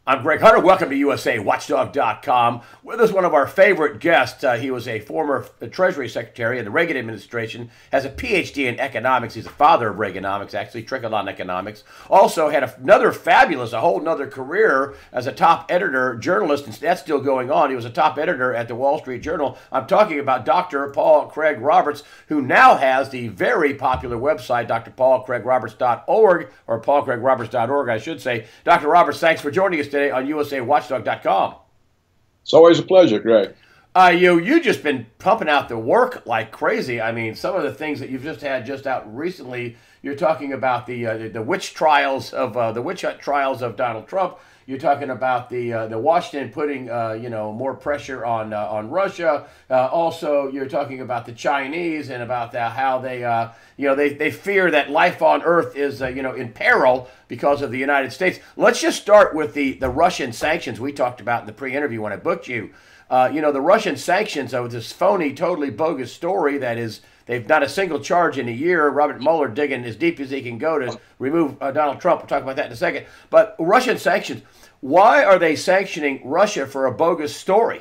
I'm Greg Hunter. Welcome to USAWatchdog.com. With us, one of our favorite guests. He was a former Treasury Secretary in the Reagan administration, has a PhD in economics. He's the father of Reaganomics, actually, trickle-down economics. Also had another fabulous, a whole nother career as a top editor, journalist, and that's still going on. He was a top editor at the Wall Street Journal. I'm talking about Dr. Paul Craig Roberts, who now has the very popular website, drpaulcraigroberts.org, or paulcraigroberts.org, I should say. Dr. Roberts, thanks for joining us today on USAWatchdog.com. It's always a pleasure, Greg. You've just been pumping out the work like crazy. I mean, some of the things that you've just had just out recently. You're talking about the witch trials of the witch hunt trials of Donald Trump. You're talking about the Washington putting more pressure on Russia. Also, you're talking about the Chinese and about how they fear that life on Earth is in peril because of the United States. Let's just start with the Russian sanctions we talked about in the pre-interview when I booked you. The Russian sanctions of this phony, totally bogus story that is. They've not a single charge in a year. Robert Mueller digging as deep as he can go to remove Donald Trump. We'll talk about that in a second. But Russian sanctions, why are they sanctioning Russia for a bogus story?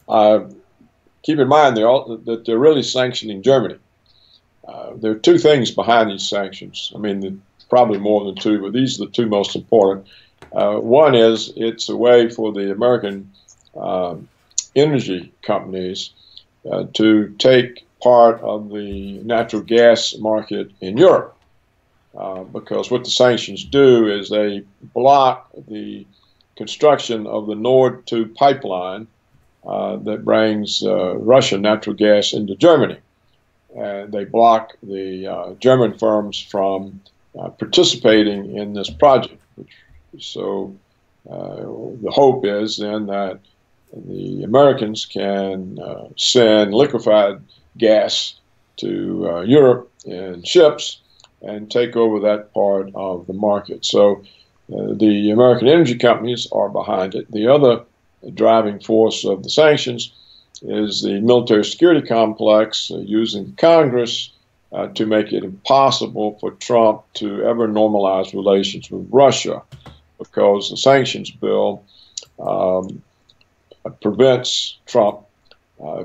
Keep in mind that they're really sanctioning Germany. There are two things behind these sanctions. I mean, probably more than two, but these are the two most important. One is it's a way for the American energy companies to take part of the natural gas market in Europe, because what the sanctions do is they block the construction of the Nord 2 pipeline that brings Russian natural gas into Germany. And they block the German firms from participating in this project. So the hope is then that the Americans can send liquefied gas to Europe in ships and take over that part of the market. So the American energy companies are behind it. The other driving force of the sanctions is the military security complex using Congress to make it impossible for Trump to ever normalize relations with Russia, because the sanctions bill prevents Trump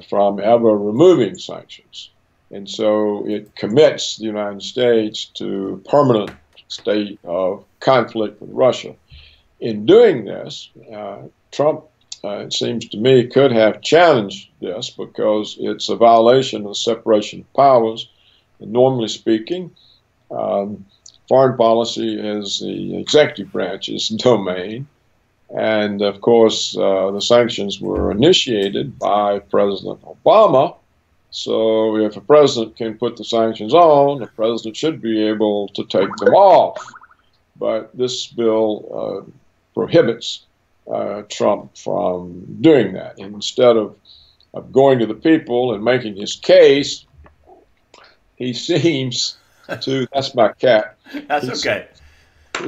from ever removing sanctions. And so it commits the United States to a permanent state of conflict with Russia. In doing this, Trump, it seems to me, could have challenged this because it's a violation of the separation of powers. And normally speaking, foreign policy is the executive branch's domain. And, of course, the sanctions were initiated by President Obama. So if a president can put the sanctions on, the president should be able to take them off. But this bill prohibits Trump from doing that. Instead of going to the people and making his case, he seems to, that's my cat. That's okay.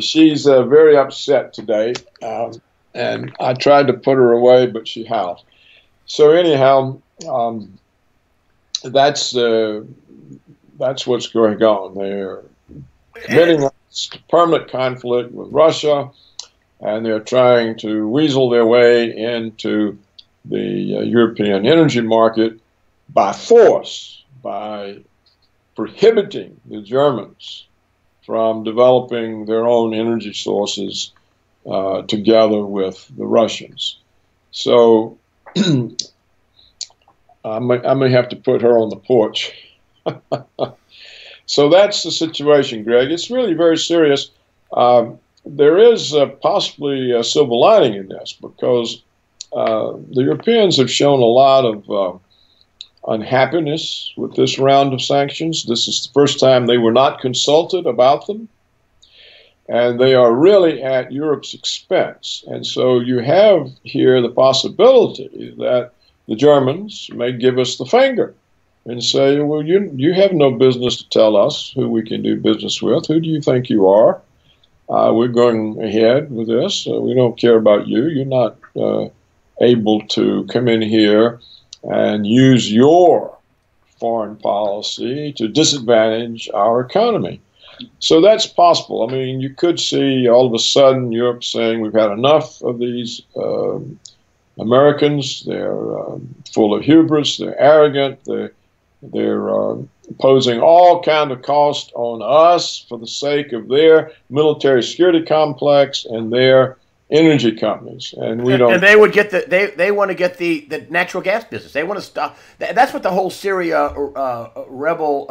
She's very upset today. And I tried to put her away, but she howled. So anyhow, that's what's going on. They're committing permanent conflict with Russia, and they're trying to weasel their way into the European energy market by force, by prohibiting the Germans from developing their own energy sources together with the Russians. So I may have to put her on the porch. So that's the situation, Greg. It's really very serious. There is possibly a silver lining in this, because the Europeans have shown a lot of unhappiness with this round of sanctions. This is the first time they were not consulted about them. And they are really at Europe's expense. And so you have here the possibility that the Germans may give us the finger and say, well, you have no business to tell us who we can do business with. Who do you think you are? We're going ahead with this. We don't care about you. You're not able to come in here and use your foreign policy to disadvantage our economy. So that's possible. I mean, you could see all of a sudden Europe saying we've had enough of these Americans. They're full of hubris. They're arrogant. They're imposing all kind of cost on us for the sake of their military security complex and their energy companies, and we don't. And they would get they want to get the natural gas business. They want to stop. That's what the whole Syria rebel,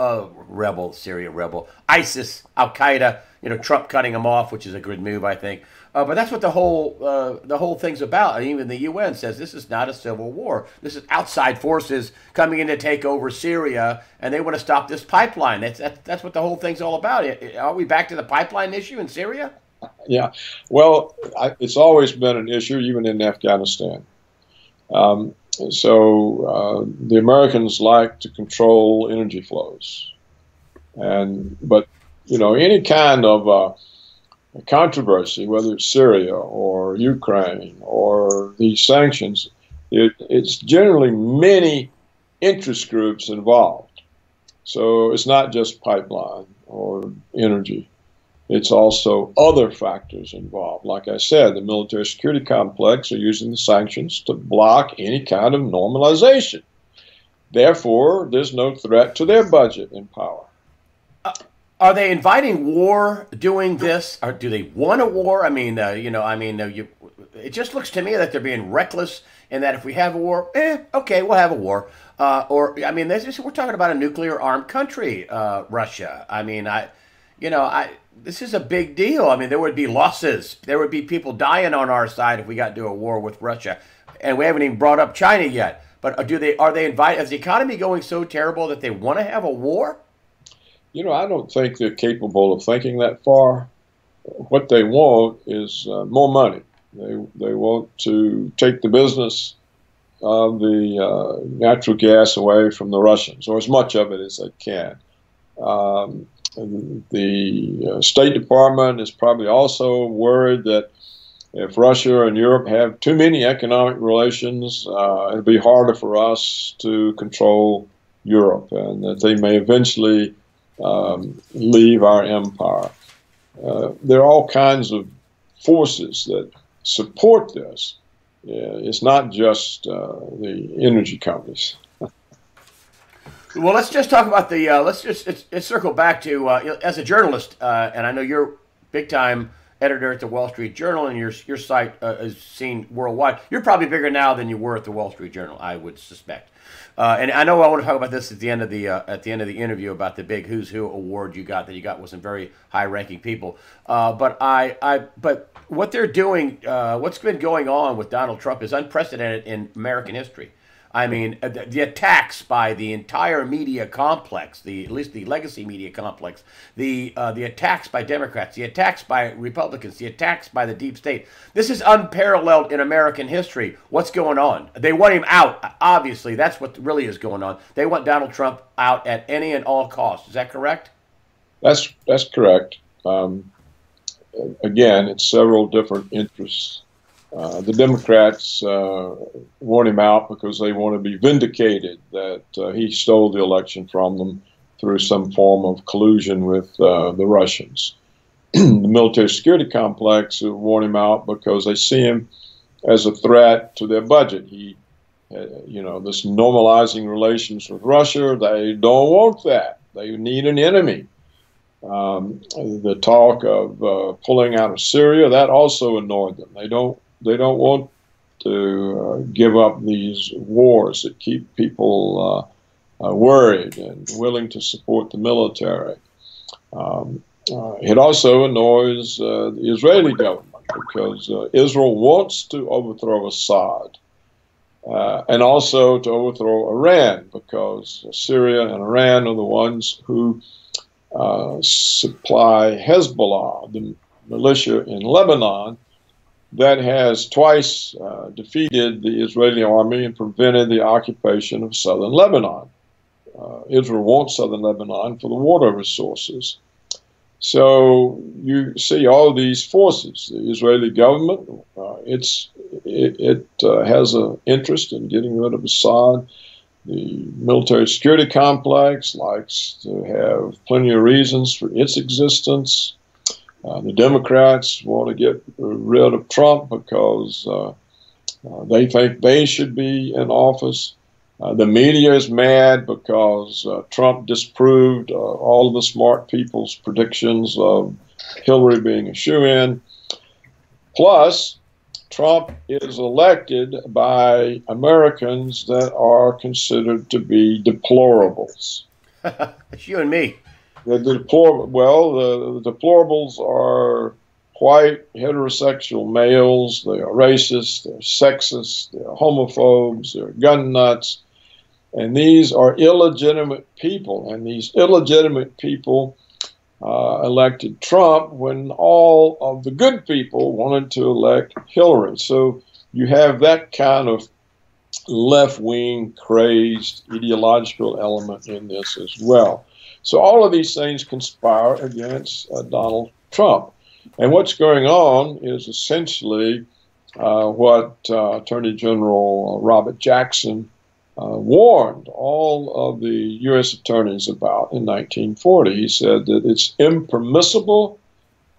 ISIS, Al Qaeda. Trump cutting them off, which is a good move, I think. But that's what the whole thing's about. And even the UN says this is not a civil war. This is outside forces coming in to take over Syria, and they want to stop this pipeline. That's what the whole thing's all about. Are we back to the pipeline issue in Syria? Yeah, well, it's always been an issue, even in Afghanistan. The Americans like to control energy flows, but any kind of controversy, whether it's Syria or Ukraine or these sanctions, it's generally many interest groups involved. So it's not just pipeline or energy. It's also other factors involved. Like I said, the military security complex are using the sanctions to block any kind of normalization. Therefore, there's no threat to their budget and power. Are they inviting war doing this? Or do they want a war? I mean, it just looks to me that they're being reckless in that if we have a war, okay, we'll have a war. We're talking about a nuclear armed country, Russia. This is a big deal. I mean, there would be losses. There would be people dying on our side if we got into a war with Russia. And we haven't even brought up China yet. But are they inviting? Is the economy going so terrible that they want to have a war? I don't think they're capable of thinking that far. What they want is more money. They want to take the business of the natural gas away from the Russians, or as much of it as they can. The State Department is probably also worried that if Russia and Europe have too many economic relations, it'll be harder for us to control Europe, and that they may eventually leave our empire. There are all kinds of forces that support this. It's not just the energy companies. Well, let's just talk about the. Let's circle back to as a journalist, and I know you're big time editor at the Wall Street Journal, and your site is seen worldwide. You're probably bigger now than you were at the Wall Street Journal, I would suspect. And I know I want to talk about this at the end of the interview about the big Who's Who award you got with some very high ranking people. But what they're doing, what's been going on with Donald Trump is unprecedented in American history. I mean, the attacks by the entire media complex, at least the legacy media complex, the attacks by Democrats, the attacks by Republicans, the attacks by the deep state. This is unparalleled in American history. What's going on? They want him out. Obviously, that's what really is going on. They want Donald Trump out at any and all costs. Is that correct? That's correct. Again, it's several different interests. The Democrats want him out because they want to be vindicated that he stole the election from them through some form of collusion with the Russians. The military security complex want him out because they see him as a threat to their budget. This normalizing relations with Russia, they don't want that. They need an enemy. The talk of pulling out of Syria, that also annoyed them. They don't want to give up these wars that keep people worried and willing to support the military. It also annoys the Israeli government because Israel wants to overthrow Assad and also to overthrow Iran because Syria and Iran are the ones who supply Hezbollah, the militia in Lebanon, that has twice defeated the Israeli army and prevented the occupation of southern Lebanon. Israel wants southern Lebanon for the water resources. So you see all these forces. The Israeli government, it has an interest in getting rid of Assad. The military security complex likes to have plenty of reasons for its existence. The Democrats want to get rid of Trump because they think they should be in office. The media is mad because Trump disproved all of the smart people's predictions of Hillary being a shoo-in. Plus, Trump is elected by Americans that are considered to be deplorables. It's you and me. The deplorables are white heterosexual males. They are racist, they're sexist, they're homophobes, they're gun nuts. And these are illegitimate people. And these illegitimate people elected Trump when all of the good people wanted to elect Hillary. So you have that kind of left-wing, crazed, ideological element in this as well. So all of these things conspire against Donald Trump. And what's going on is essentially what Attorney General Robert Jackson warned all of the U.S. attorneys about in 1940. He said that it's impermissible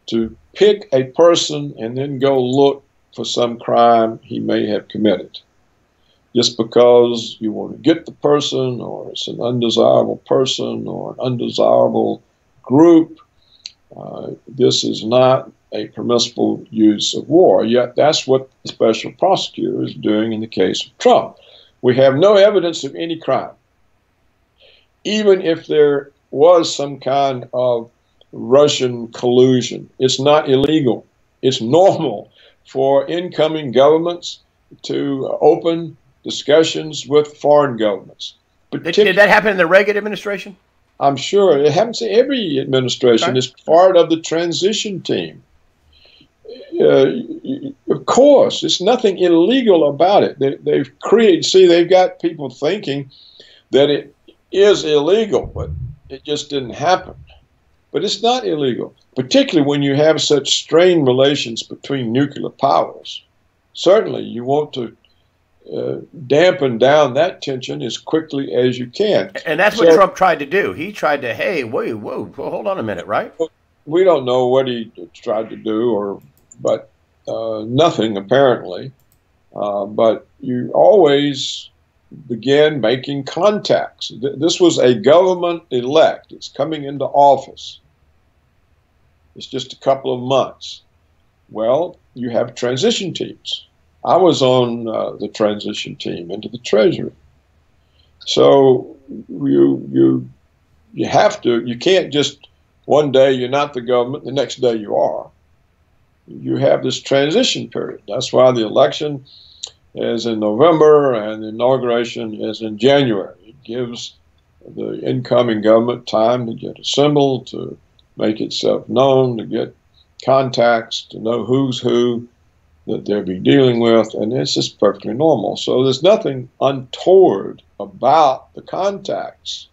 to pick a person and then go look for some crime he may have committed. Just because you want to get the person, or it's an undesirable person, or an undesirable group, this is not a permissible use of war. Yet that's what the special prosecutor is doing in the case of Trump. We have no evidence of any crime. Even if there was some kind of Russian collusion, it's not illegal. It's normal for incoming governments to open discussions with foreign governments. Did that happen in the Reagan administration? I'm sure it happens in every administration. Okay. It's part of the transition team. Of course, it's nothing illegal about it. They've got people thinking that it is illegal, but it just didn't happen. But it's not illegal, particularly when you have such strained relations between nuclear powers. Certainly, you want to dampen down that tension as quickly as you can. And that's what Trump tried to do. He tried to, hey, whoa, hold on a minute, right? We don't know what he tried to do, but nothing apparently. But you always begin making contacts. This was a government elect. It's coming into office. It's just a couple of months. Well, you have transition teams. I was on the transition team into the Treasury. So you have to, you can't just one day you're not the government, the next day you are. You have this transition period. That's why the election is in November and the inauguration is in January. It gives the incoming government time to get assembled, to make itself known, to get contacts, to know who's who that they'll be dealing with, and this is perfectly normal. So there's nothing untoward about the contacts.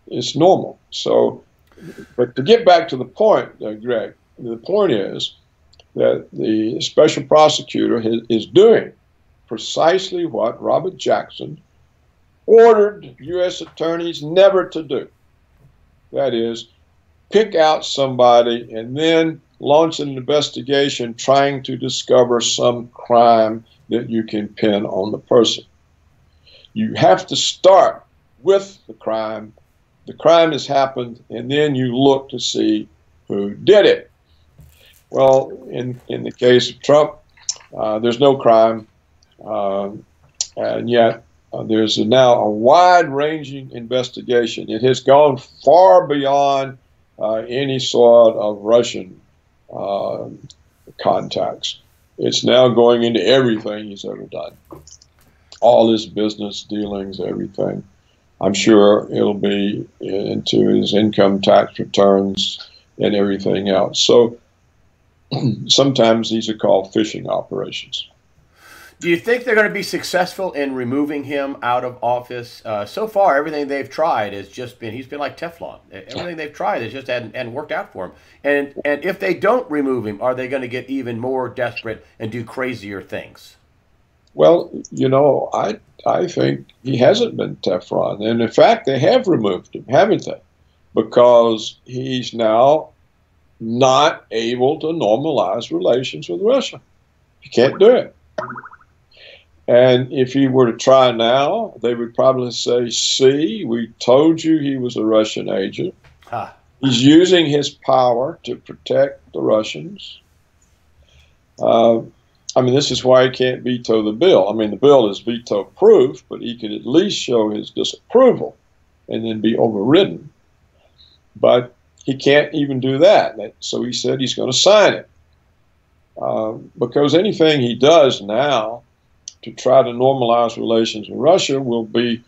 It's normal. So, but to get back to the point, Greg, the point is that the special prosecutor is doing precisely what Robert Jackson ordered U.S. attorneys never to do. That is, pick out somebody and then launch an investigation trying to discover some crime that you can pin on the person. You have to start with the crime. The crime has happened, and then you look to see who did it. Well, in the case of Trump, there's no crime, and yet there's now a wide-ranging investigation. It has gone far beyond any sort of Russian contacts. It's now going into everything he's ever done. All his business dealings, everything. I'm sure it'll be into his income tax returns and everything else. So sometimes these are called phishing operations. Do you think they're going to be successful in removing him out of office? So far, everything they've tried has just been, he's been like Teflon. Everything they've tried has just hadn't worked out for him. And if they don't remove him, are they going to get even more desperate and do crazier things? Well, I think he hasn't been Teflon. And in fact, they have removed him, haven't they? Because he's now not able to normalize relations with Russia. He can't do it. And if he were to try now, they would probably say, see, we told you he was a Russian agent. Huh. He's using his power to protect the Russians. This is why he can't veto the bill. I mean, the bill is veto-proof, but he can at least show his disapproval and then be overridden. But he can't even do that. So he said he's going to sign it. Because anything he does now to try to normalize relations with Russia will be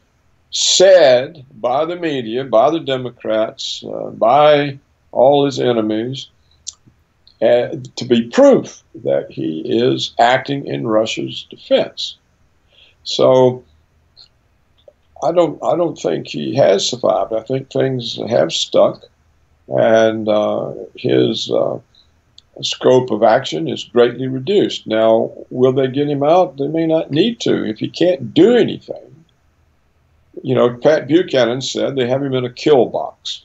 said by the media, by the Democrats, by all his enemies, to be proof that he is acting in Russia's defense. So I don't think he has survived. I think things have stuck, and his scope of action is greatly reduced. Now, will they get him out? They may not need to. If he can't do anything, Pat Buchanan said they have him in a kill box.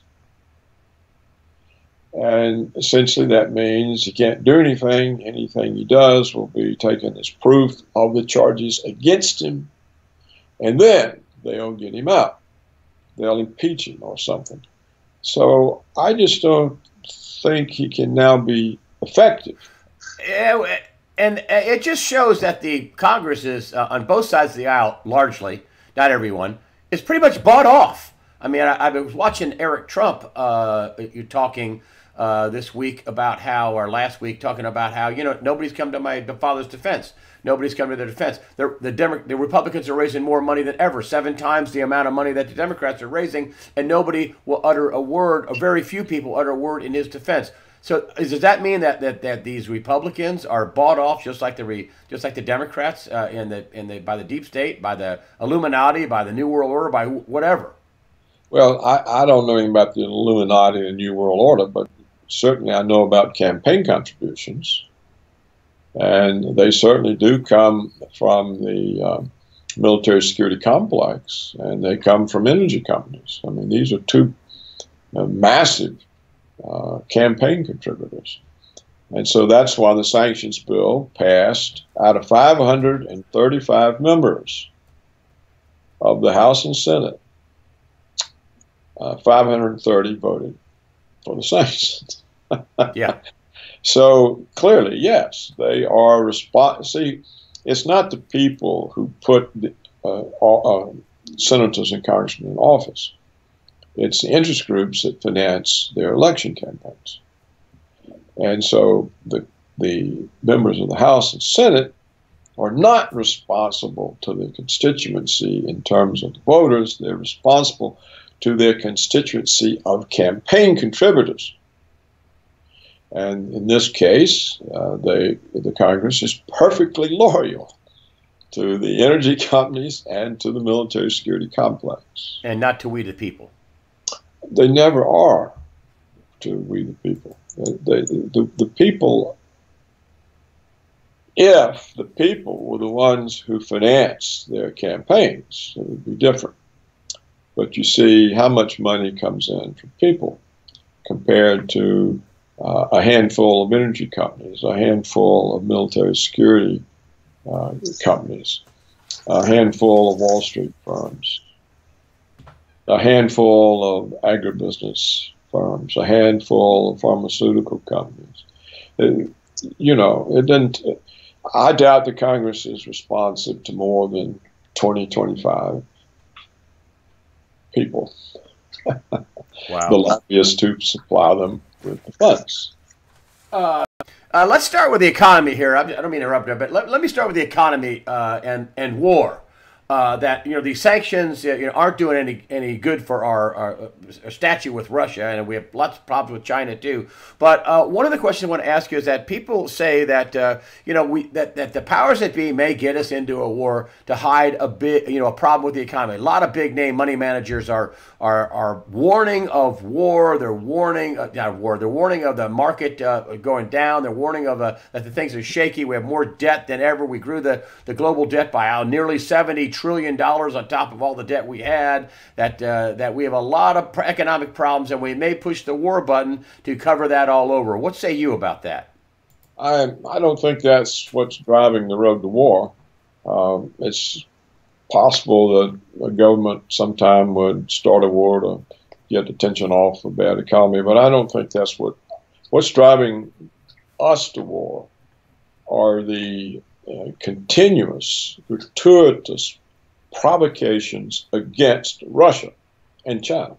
And essentially that means he can't do anything. Anything he does will be taken as proof of the charges against him. And then they'll get him out. They'll impeach him or something. So I just don't think he can now be effective. Yeah, and it just shows that the Congress is, on both sides of the aisle, largely, not everyone, is pretty much bought off. I mean, I was watching Eric Trump you talking this week about how, or last week, talking about how, nobody's come to my father's defense. Nobody's come to their defense. The Republicans are raising more money than ever, 7 times the amount of money that the Democrats are raising, and nobody will utter a word, or very few people utter a word in his defense. So does that mean that these Republicans are bought off just like the Democrats by the deep state, by the Illuminati, by the New World Order, by whatever? Well, I don't know anything about the Illuminati and New World Order, but certainly I know about campaign contributions, and they certainly do come from the military security complex, and they come from energy companies. I mean, these are two massive campaign contributors. And so that's why the sanctions bill passed. Out of 535 members of the House and Senate, 530 voted for the sanctions. Yeah. So clearly, yes, they are See, it's not the people who put senators and congressmen in office. It's the interest groups that finance their election campaigns. And so the members of the House and Senate are not responsible to the constituency in terms of the voters. They're responsible to their constituency of campaign contributors. And in this case, the Congress is perfectly loyal to the energy companies and to the military security complex. And not to we the people. They never are to we the people. The people, if the people were the ones who finance their campaigns, it would be different. But you see how much money comes in from people compared to a handful of energy companies, a handful of military security companies, a handful of Wall Street firms, a handful of agribusiness firms, a handful of pharmaceutical companies. It didn't. I doubt the Congress is responsive to more than 20, 25 people. Wow. The lobbyists to supply them with the funds. Let's start with the economy here. I don't mean to interrupt you, but let me start with the economy and war. that these sanctions aren't doing any good for our statute with Russia, and we have lots of problems with China too. But one of the questions I want to ask you is that people say that that the powers that be may get us into a war to hide a problem with the economy. A lot of big name money managers are warning of war. They're warning not war. They're warning of the market going down. They're warning of that the things are shaky. We have more debt than ever. We grew the global debt by nearly $70 trillion on top of all the debt we had, that we have a lot of economic problems, and we may push the war button to cover that all over. What say you about that? I don't think that's what's driving the road to war. It's possible that a government sometime would start a war to get the tension off a bad economy, but I don't think that's what's driving us to war are the continuous, gratuitous provocations against Russia and China.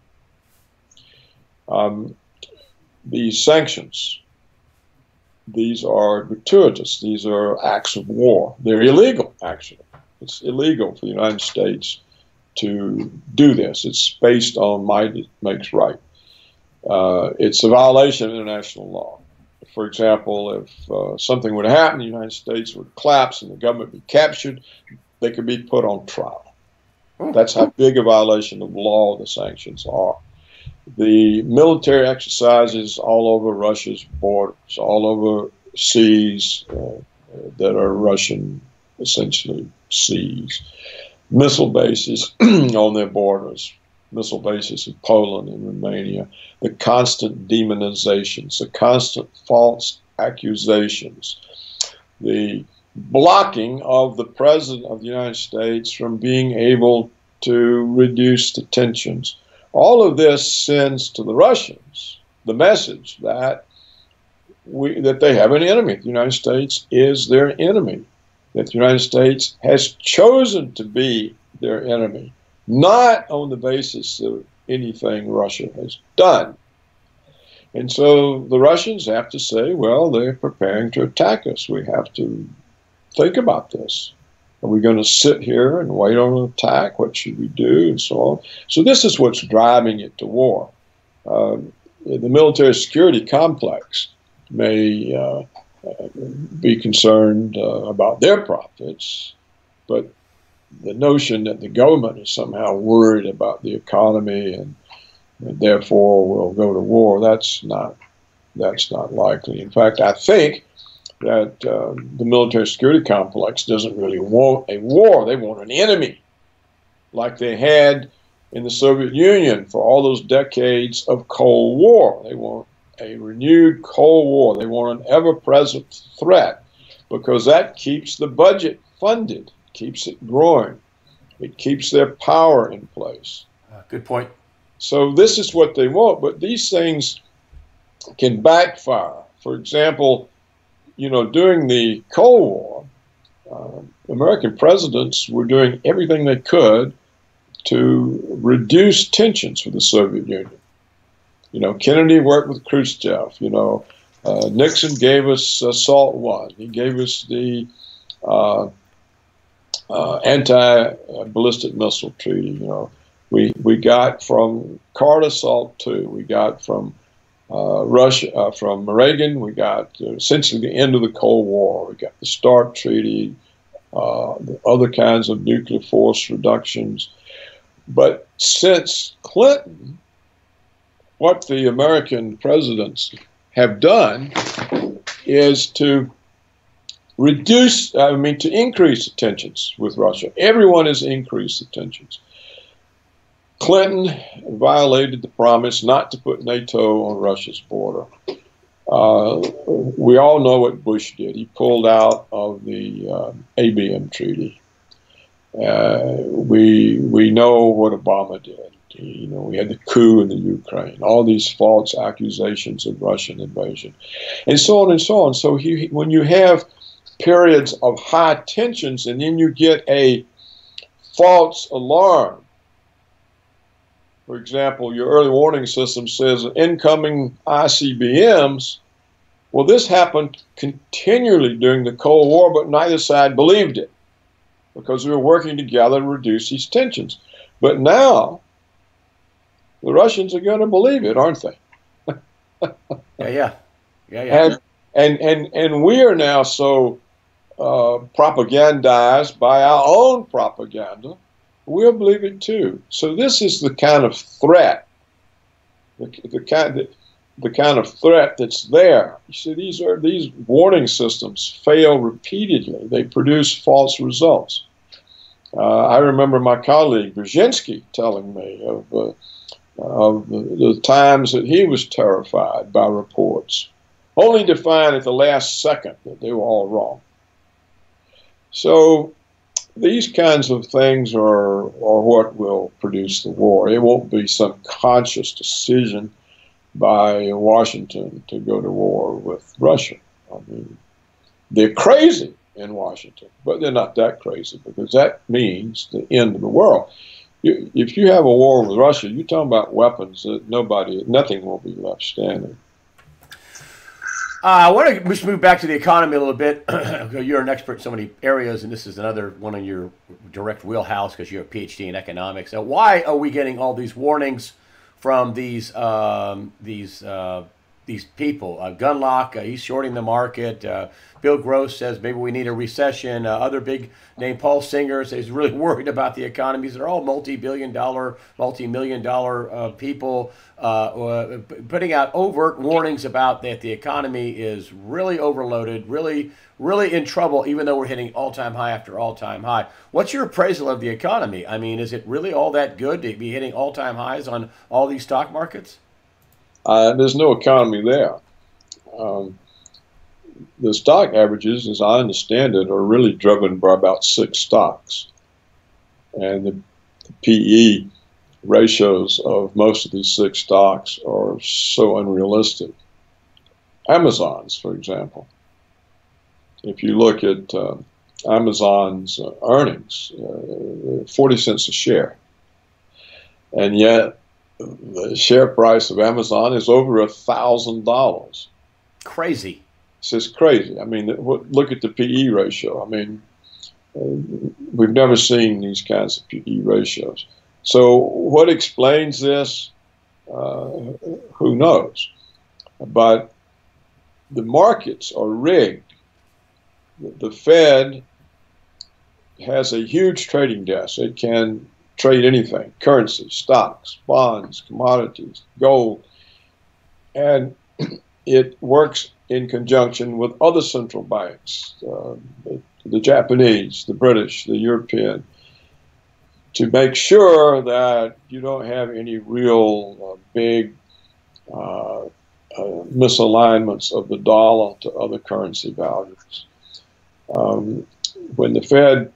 These sanctions, these are gratuitous. These are acts of war. They're illegal, actually. It's illegal for the United States to do this. It's based on might makes right. It's a violation of international law. For example, if something would happen, the United States would collapse and the government be captured, they could be put on trial. That's how big a violation of law the sanctions are. The military exercises all over Russia's borders, all over seas that are Russian, essentially seas, missile bases on their borders, missile bases in Poland and Romania, the constant demonizations, the constant false accusations, the blocking of the President of the United States from being able to reduce the tensions. All of this sends to the Russians the message that they have an enemy. The United States is their enemy, that the United States has chosen to be their enemy, not on the basis of anything Russia has done. And so the Russians have to say, well, they're preparing to attack us. We have to think about this. Are we going to sit here and wait on an attack? What should we do? And so on. So this is what's driving it to war. The military security complex may be concerned about their profits, but the notion that the government is somehow worried about the economy and therefore will go to war, that's not likely. In fact, I think that the military security complex doesn't really want a war. They want an enemy, like they had in the Soviet Union for all those decades of Cold War. They want a renewed Cold War. They want an ever-present threat because that keeps the budget funded, keeps it growing. It keeps their power in place. Good point. So this is what they want, but these things can backfire. For example, during the Cold War, American presidents were doing everything they could to reduce tensions with the Soviet Union. Kennedy worked with Khrushchev. Nixon gave us SALT I. He gave us the anti-ballistic missile treaty. We got from Carter SALT II. We got from Russia, from Reagan, we got essentially the end of the Cold War. We got the START Treaty, the other kinds of nuclear force reductions. But since Clinton, what the American presidents have done is to increase the tensions with Russia. Everyone has increased the tensions. Clinton violated the promise not to put NATO on Russia's border. We all know what Bush did. He pulled out of the ABM treaty. We know what Obama did. We had the coup in the Ukraine, all these false accusations of Russian invasion, and so on and so on. So when you have periods of high tensions and then you get a false alarm, for example, your early warning system says incoming ICBMs. Well, this happened continually during the Cold War, but neither side believed it. because we were working together to reduce these tensions. But now the Russians are going to believe it, aren't they? Yeah, yeah. And we are now so propagandized by our own propaganda, we'll believe it too. So this is the kind of threat, the kind of threat that's there. You see, these warning systems fail repeatedly. They produce false results. I remember my colleague Brzezinski telling me of the times that he was terrified by reports, only to find at the last second that they were all wrong. So these kinds of things are what will produce the war. It won't be some conscious decision by Washington to go to war with Russia. I mean, they're crazy in Washington, but they're not that crazy, because that means the end of the world. If you have a war with Russia, you're talking about weapons that nothing will be left standing. I want to just move back to the economy a little bit. You're an expert in so many areas, and this is another one of your direct wheelhouse because you're a PhD in economics. Why are we getting all these warnings from these people? Gunlock, he's shorting the market. Bill Gross says maybe we need a recession. Other big name, Paul Singer, says he's really worried about the economies. They're all multi-million dollar people putting out overt warnings about that the economy is really overloaded, really in trouble, even though we're hitting all-time high after all-time high. What's your appraisal of the economy? I mean, is it really all that good to be hitting all-time highs on all these stock markets? There's no economy there. The stock averages, as I understand it, are really driven by about 6 stocks. And the PE ratios of most of these 6 stocks are so unrealistic. Amazon's, for example. If you look at Amazon's earnings, 40 cents a share. And yet the share price of Amazon is over $1,000. Crazy. It's just crazy. I mean, look at the PE ratio. I mean, we've never seen these kinds of PE ratios. So what explains this? Who knows? But the markets are rigged. The Fed has a huge trading desk. It can trade anything: currency, stocks, bonds, commodities, gold. And it works in conjunction with other central banks, the Japanese, the British, the European, to make sure that you don't have any real big misalignments of the dollar to other currency values. When the Fed,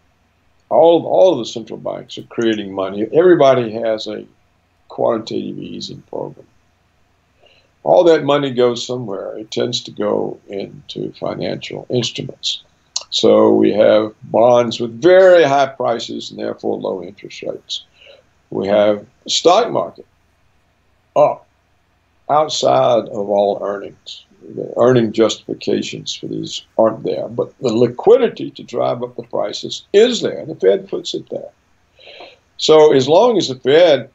all of the central banks are creating money, everybody has a quantitative easing program. All that money goes somewhere. It tends to go into financial instruments. So we have bonds with very high prices and therefore low interest rates. We have the stock market up outside of all earnings. The earning justifications for these aren't there, but the liquidity to drive up the prices is there. The Fed puts it there. So as long as the Fed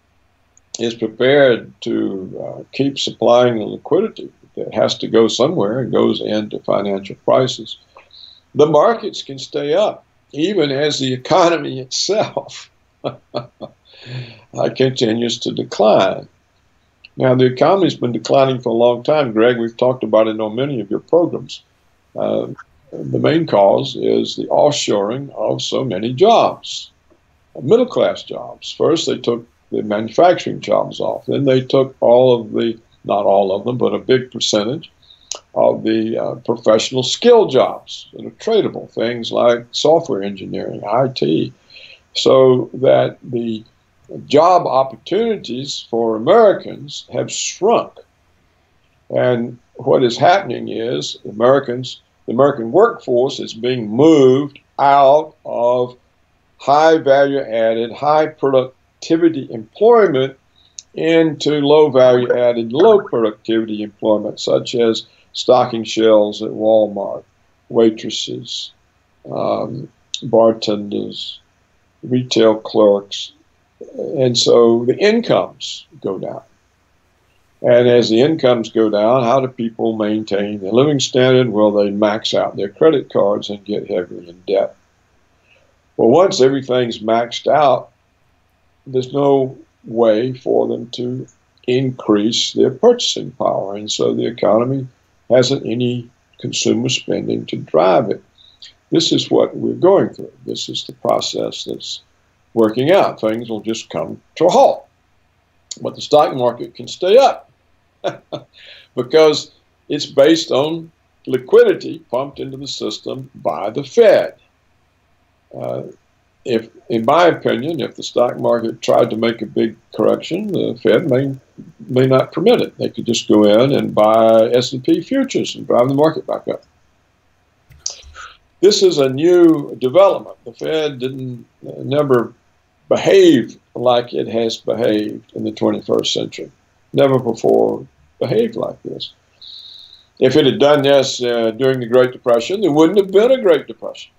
is prepared to keep supplying the liquidity that has to go somewhere and goes into financial prices, the markets can stay up, even as the economy itself continues to decline. Now, the economy's been declining for a long time, Greg. We've talked about it on many of your programs. The main cause is the offshoring of so many jobs, middle-class jobs. First, they took the manufacturing jobs off. Then they took all of the, not all of them, but a big percentage of the professional skill jobs that are tradable, things like software engineering, IT, so that the job opportunities for Americans have shrunk. And what is happening is the American workforce is being moved out of high value added, high productivity employment into low value added, low productivity employment, such as stocking shelves at Walmart, waitresses, bartenders, retail clerks, and so the incomes go down. And as the incomes go down, how do people maintain their living standard? Well, they max out their credit cards and get heavily in debt. Well, once everything's maxed out, there's no way for them to increase their purchasing power. And so the economy hasn't any consumer spending to drive it. This is what we're going through. This is the process that's working out. Things will just come to a halt. But the stock market can stay up because it's based on liquidity pumped into the system by the Fed. If, in my opinion, if the stock market tried to make a big correction, the Fed may not permit it. They could just go in and buy S&P futures and drive the market back up. This is a new development. The Fed never behaved like it has behaved in the 21st century. Never before behaved like this. If it had done this during the Great Depression, there wouldn't have been a Great Depression.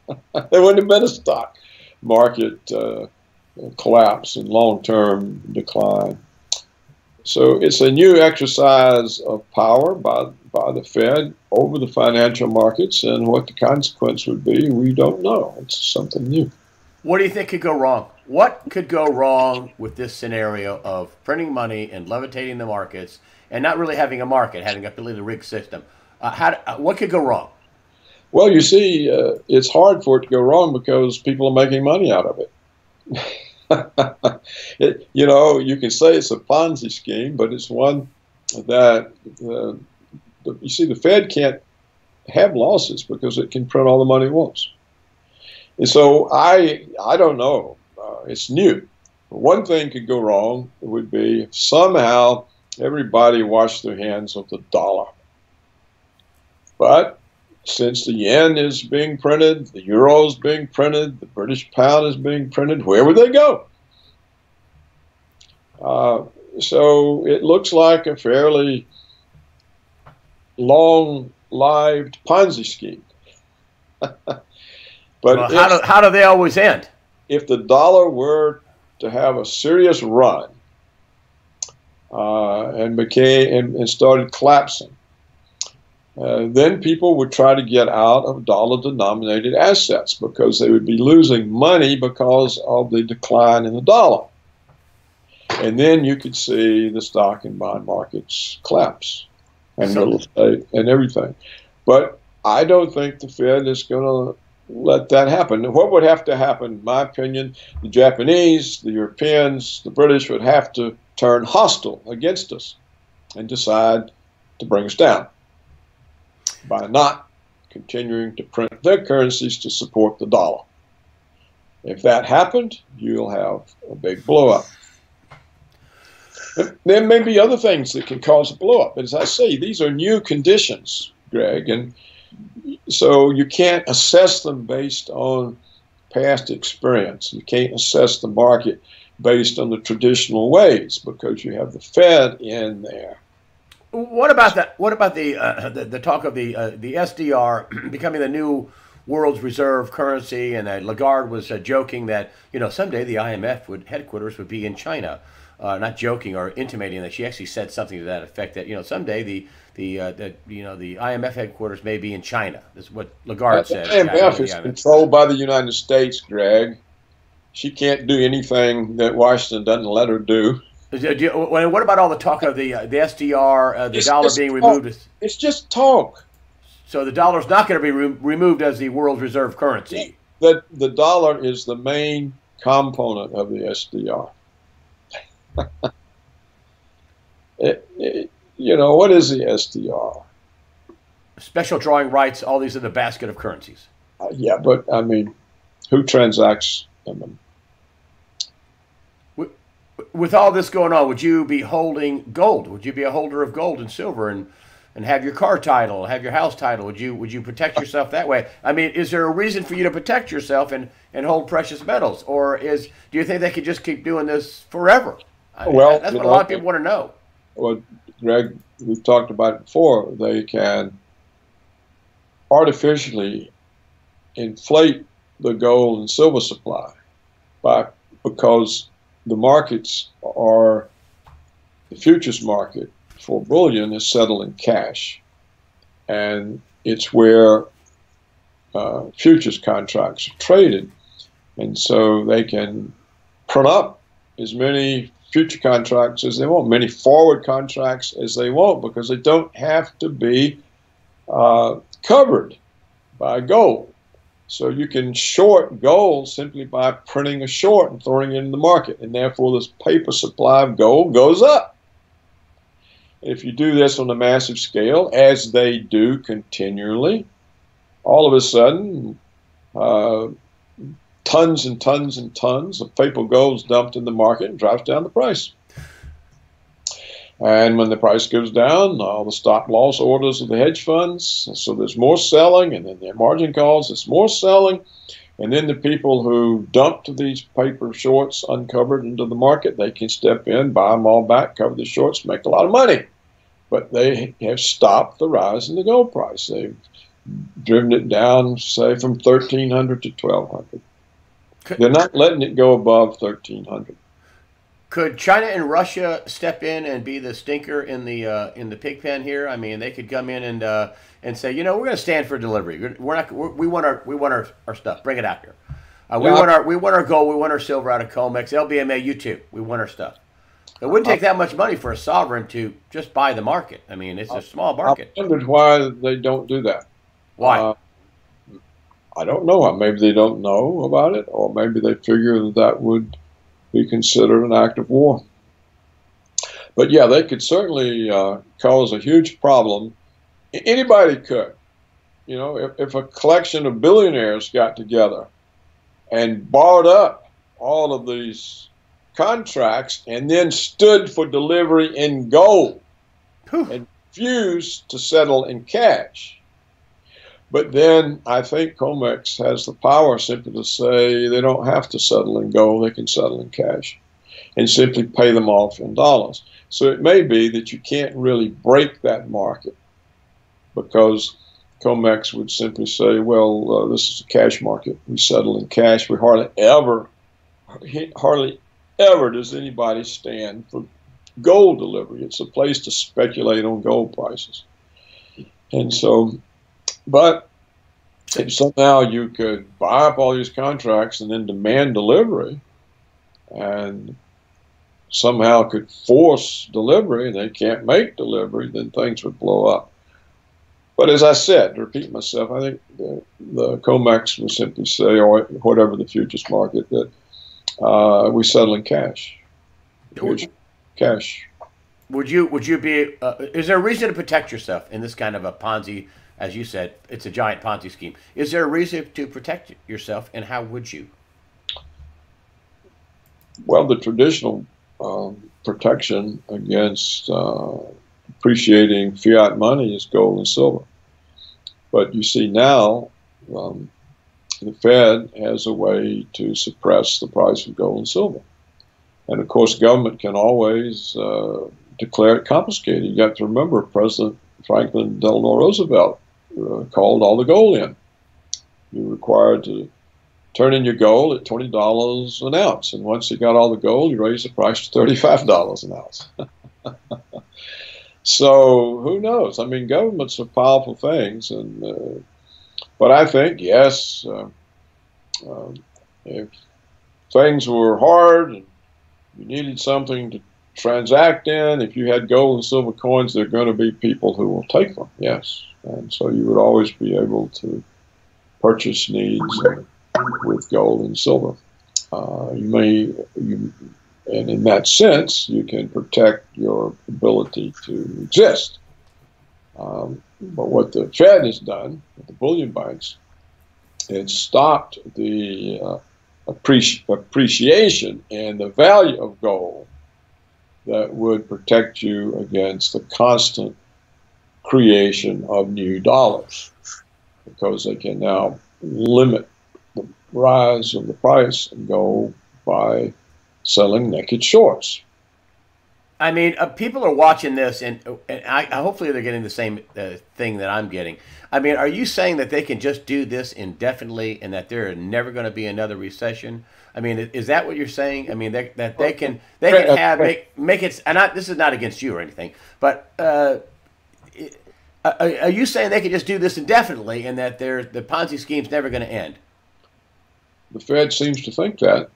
There wouldn't have been a stock market collapse and long-term decline. So it's a new exercise of power by the Fed over the financial markets, and what the consequence would be, we don't know. It's something new. What do you think could go wrong? What could go wrong with this scenario of printing money and levitating the markets and not really having a market, having a completely rigged system? What could go wrong? Well, you see, it's hard for it to go wrong because people are making money out of it. You know, you can say it's a Ponzi scheme, but it's one that, you see, the Fed can't have losses because it can print all the money it wants. And so I don't know. It's new. One thing could go wrong would be if somehow everybody washed their hands of the dollar. But since the yen is being printed, the euro is being printed, the British pound is being printed, where would they go? So it looks like a fairly long-lived Ponzi scheme. But well, how do they always end? If the dollar were to have a serious run and started collapsing, then people would try to get out of dollar-denominated assets because they would be losing money because of the decline in the dollar. And then you could see the stock and bond markets collapse and real estate and everything. But I don't think the Fed is going to let that happen. What would have to happen, in my opinion, the Japanese, the Europeans, the British would have to turn hostile against us and decide to bring us down by not continuing to print their currencies to support the dollar. If that happened, you'll have a big blow-up. There may be other things that can cause a blow-up. As I say, these are new conditions, Greg, and so you can't assess them based on past experience. You can't assess the market based on the traditional ways because you have the Fed in there. What about that? What about the talk of the SDR becoming the new world's reserve currency? And Lagarde was joking that someday the IMF headquarters would be in China. Not joking or intimating that she actually said something to that effect. That someday the IMF headquarters may be in China. This is what Lagarde said. The IMF is controlled by the United States, Greg. She can't do anything that Washington doesn't let her do. What about all the talk of the SDR, the dollar being removed? It's just talk. So the dollar's not going to be removed as the world reserve currency. The dollar is the main component of the SDR. What is the SDR? Special drawing rights, all these are the basket of currencies. Yeah, but I mean, who transacts them? With all this going on, would you be holding gold? Would you be a holder of gold and silver and have your car title, have your house title? Would you protect yourself that way? I mean, is there a reason for you to protect yourself and hold precious metals? Or do you think they could just keep doing this forever? Well, that's what a lot of people want to know. Well, Greg, we've talked about it before. They can artificially inflate the gold and silver supply because the markets are, the futures market for bullion is settled in cash, and it's where futures contracts are traded, and so they can print up as many future contracts as they want, many forward contracts as they want, because they don't have to be covered by gold. So you can short gold simply by printing a short and throwing it in the market, and therefore this paper supply of gold goes up. If you do this on a massive scale, as they do continually, all of a sudden tons and tons and tons of paper gold is dumped in the market and drives down the price. And when the price goes down, all the stop loss orders of the hedge funds, so there's more selling, and then their margin calls, it's more selling, and then the people who dumped these paper shorts uncovered into the market, they can step in, buy them all back, cover the shorts, make a lot of money. But they have stopped the rise in the gold price. They've driven it down, say, from 1,300 to 1,200. They're not letting it go above 1,300. Could China and Russia step in and be the stinker in the pig pen here? I mean, they could come in and say, you know, we're going to stand for delivery. We want our stuff. Bring it out here. We want our gold. We want our silver out of COMEX. LBMA, you too. We want our stuff. It wouldn't take that much money for a sovereign to just buy the market. I mean, it's a small market. I wondered why they don't do that. Why? I don't know. Maybe they don't know about it, or maybe they figure that that would be considered an act of war. But yeah, they could certainly cause a huge problem. Anybody could. You know, if a collection of billionaires got together and borrowed up all of these contracts and then stood for delivery in gold and refused to settle in cash. But then I think COMEX has the power simply to say they don't have to settle in gold, they can settle in cash and simply pay them off in dollars. So it may be that you can't really break that market because COMEX would simply say, well, this is a cash market. We settle in cash. We hardly ever does anybody stand for gold delivery. It's a place to speculate on gold prices. And so, but if somehow you could buy up all these contracts and then demand delivery and somehow could force delivery and they can't make delivery, then things would blow up. But as I said, to repeat myself, I think the COMEX would simply say, or whatever the futures market, that we settle in cash. Cash. Would you be? Is there a reason to protect yourself in this kind of a Ponzi? As you said, it's a giant Ponzi scheme. Is there a reason to protect yourself, and how would you? Well, the traditional protection against appreciating fiat money is gold and silver. But you see now, the Fed has a way to suppress the price of gold and silver. And of course, government can always declare it confiscated. You got to remember, President Franklin Delano Roosevelt called all the gold in. You're required to turn in your gold at $20 an ounce. And once you got all the gold, you raised the price to $35 an ounce. So who knows? I mean, governments are powerful things. And but I think, yes, if things were hard and you needed something to transact in, if you had gold and silver coins, there are going to be people who will take them, yes. And so you would always be able to purchase needs with gold and silver. And in that sense, you can protect your ability to exist. But what the Fed has done with the bullion banks, it's stopped the appreciation and the value of gold that would protect you against the constant creation of new dollars, because they can now limit the rise of the price of gold by selling naked shorts. I mean, people are watching this, and hopefully they're getting the same thing that I'm getting. I mean, are you saying that they can just do this indefinitely, and that there are never going to be another recession? I mean, is that what you're saying? I mean, that they can have make it. And this is not against you or anything, but are you saying they can just do this indefinitely, and that the Ponzi scheme's never going to end? The Fed seems to think that.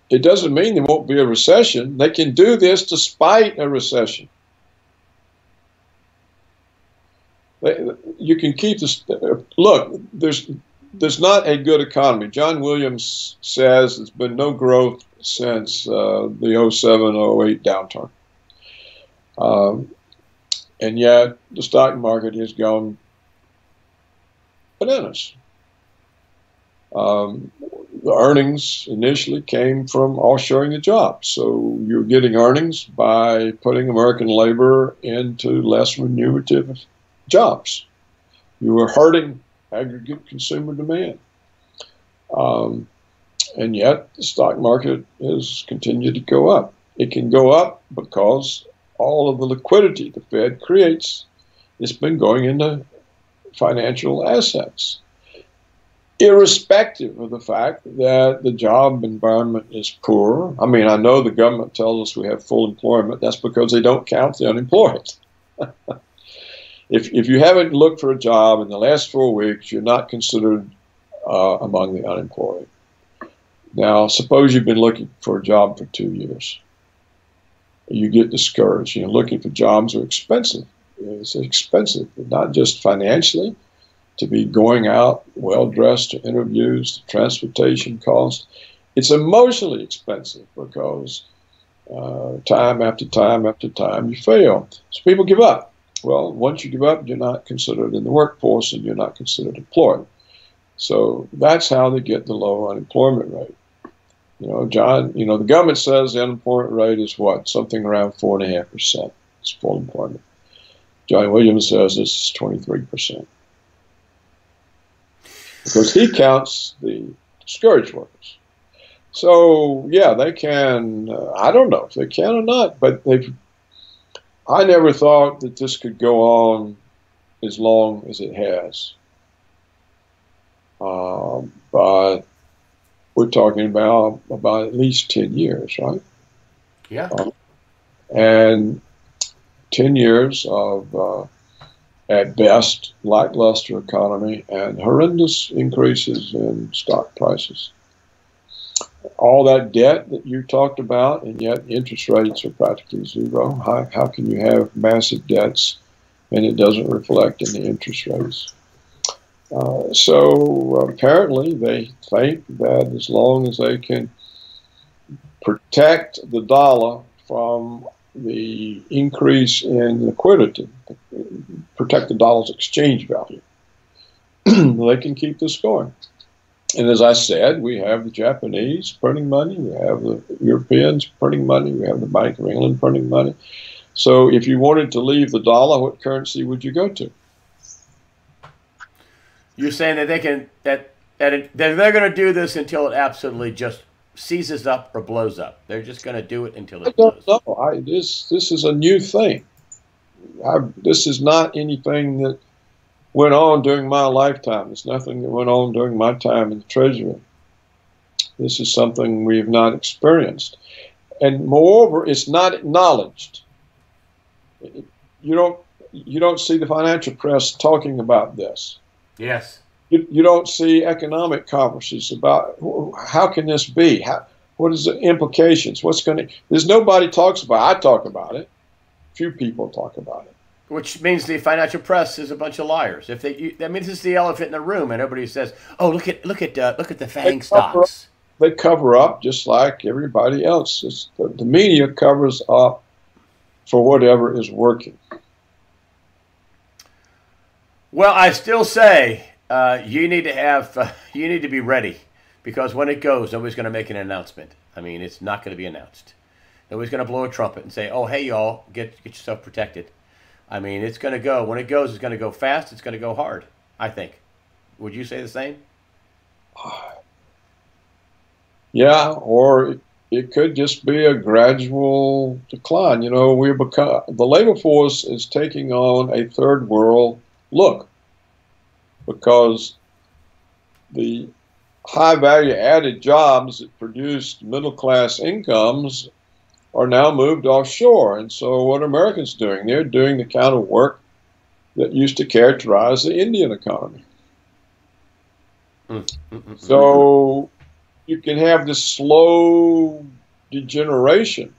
It doesn't mean there won't be a recession. They can do this despite a recession. You can keep this. Look, there's not a good economy. John Williams says there's been no growth since the '07, '08 downturn. And yet the stock market has gone bananas. The earnings initially came from offshoring the jobs. So you're getting earnings by putting American labor into less remunerative jobs. You were hurting aggregate consumer demand. And yet the stock market has continued to go up. It can go up because all of the liquidity the Fed creates has been going into financial assets, irrespective of the fact that the job environment is poor. I mean, I know the government tells us we have full employment. That's because they don't count the unemployed. If you haven't looked for a job in the last 4 weeks, you're not considered among the unemployed. Now, suppose you've been looking for a job for 2 years. You get discouraged. You know, looking for jobs are expensive. It's expensive, not just financially, to be going out well-dressed to interviews, the transportation cost. It's emotionally expensive because time after time after time you fail. So people give up. Well, once you give up, you're not considered in the workforce and you're not considered employed. So that's how they get the low unemployment rate. You know, John, you know, the government says the unemployment rate is what? Something around 4.5%. It's full employment. John Williams says it's 23%. Because he counts the discouraged workers. So, yeah, they can, I don't know if they can or not, but I never thought that this could go on as long as it has. But we're talking about at least 10 years, right? Yeah. And 10 years of, at best, lackluster economy and horrendous increases in stock prices. All that debt that you talked about, and yet interest rates are practically zero. How can you have massive debts and it doesn't reflect in the interest rates? So apparently they think that as long as they can protect the dollar from the increase in liquidity, protect the dollar's exchange value, they can keep this going. And as I said, we have the Japanese printing money, we have the Europeans printing money, we have the Bank of England printing money. So if you wanted to leave the dollar, what currency would you go to? You're saying that they can that they're going to do this until it absolutely just seizes up or blows up. They're just going to do it until it blows. I don't know. This is a new thing. This is not anything that went on during my lifetime. It's nothing that went on during my time in the Treasury. This is something we have not experienced. And moreover, it's not acknowledged. You don't see the financial press talking about this. Yes. You don't see economic conferences about how can this be? What is the implications? There's nobody talks about it. I talk about it. Few people talk about it. Which means the financial press is a bunch of liars. That means it's the elephant in the room, and everybody says, "Oh, look at the FANG stocks." They cover up just like everybody else. The media covers up for whatever is working. Well, I still say you need to be ready, because when it goes, nobody's going to make an announcement. I mean, it's not going to be announced. Nobody's going to blow a trumpet and say, "Oh, hey, y'all, get yourself protected." I mean, it's going to go. When it goes, it's going to go fast. It's going to go hard, I think. Would you say the same? Yeah, or it could just be a gradual decline. You know, the labor force is taking on a third world look because the high value added jobs that produced middle class incomes are now moved offshore. And so what are Americans doing? They're doing the kind of work that used to characterize the Indian economy. So you can have this slow degeneration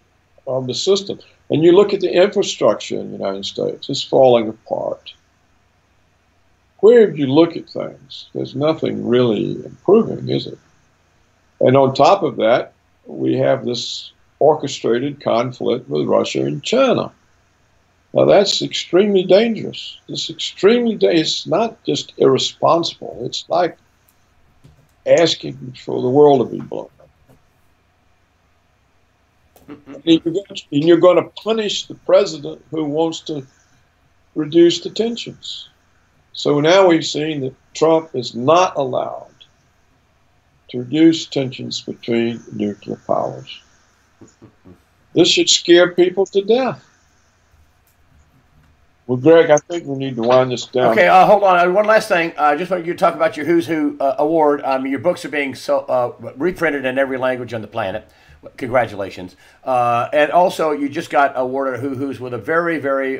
of the system. And you look at the infrastructure in the United States, it's falling apart. Wherever you look at things, there's nothing really improving, is it? And on top of that, we have this orchestrated conflict with Russia and China. Now that's extremely dangerous. It's not just irresponsible. It's like asking for the world to be blown up. And you're going to punish the president who wants to reduce the tensions. So now we've seen that Trump is not allowed to reduce tensions between nuclear powers. This should scare people to death. Well, Greg, I think we need to wind this down. Okay, hold on. One last thing. I just want you to talk about your Who's Who award. Your books are being reprinted in every language on the planet. Congratulations. And also, you just got awarded a Who's with a very, very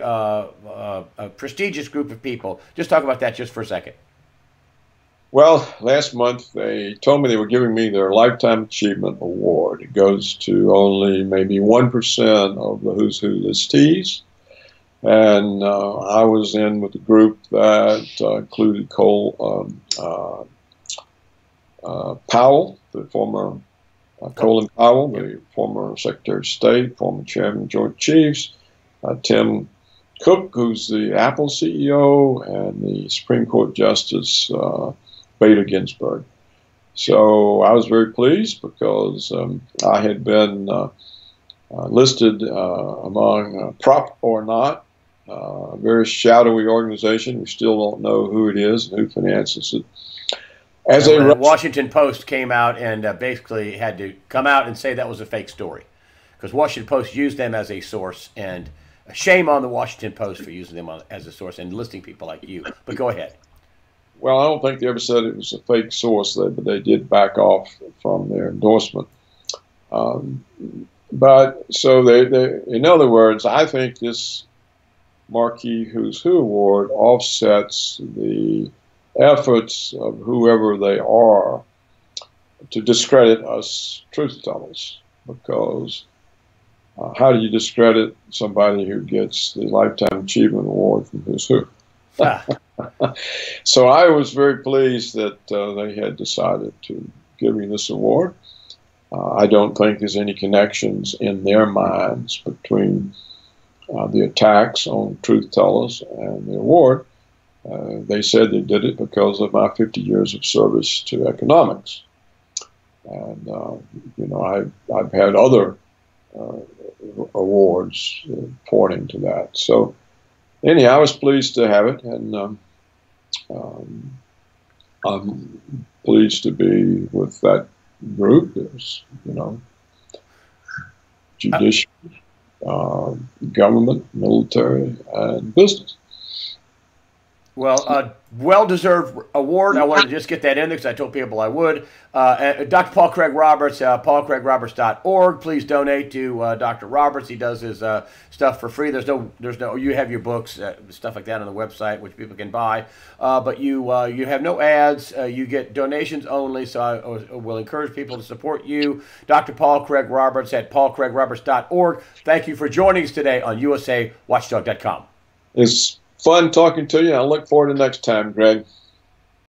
prestigious group of people. Just talk about that just for a second. Well, last month they told me they were giving me their Lifetime Achievement Award. It goes to only maybe 1% of the Who's Who listees. And I was in with a group that included Colin Powell, the former Colin Powell, the former Secretary of State, former Chairman of Joint Chiefs, Tim Cook, who's the Apple CEO, and the Supreme Court Justice Bader Ginsburg. So I was very pleased because I had been listed among Prop or Not, a very shadowy organization. We still don't know who it is and who finances it. The Washington Post came out and basically had to come out and say that was a fake story because Washington Post used them as a source, and shame on the Washington Post for using them as a source and listing people like you. But go ahead. Well, I don't think they ever said it was a fake source, but they did back off from their endorsement. But so in other words, I think this Marquee Who's Who award offsets the efforts of whoever they are to discredit us truth tellers, because how do you discredit somebody who gets the Lifetime Achievement Award from Who's Who? So I was very pleased that they had decided to give me this award. I don't think there's any connections in their minds between the attacks on truth tellers and the award. They said they did it because of my 50 years of service to economics. And, you know, I've had other awards pointing to that. So, anyhow, I was pleased to have it, and I'm pleased to be with that group. There's, you know, judiciary, government, military, and business. Well, well-deserved award. I wanted to just get that in there because I told people I would. Dr. Paul Craig Roberts, paulcraigroberts.org. Please donate to Dr. Roberts. He does his stuff for free. There's no. You have your books, stuff like that on the website, which people can buy. But you have no ads. You get donations only. So I will encourage people to support you. Dr. Paul Craig Roberts at paulcraigroberts.org. Thank you for joining us today on USAWatchdog.com. It's fun talking to you. I look forward to next time, Greg.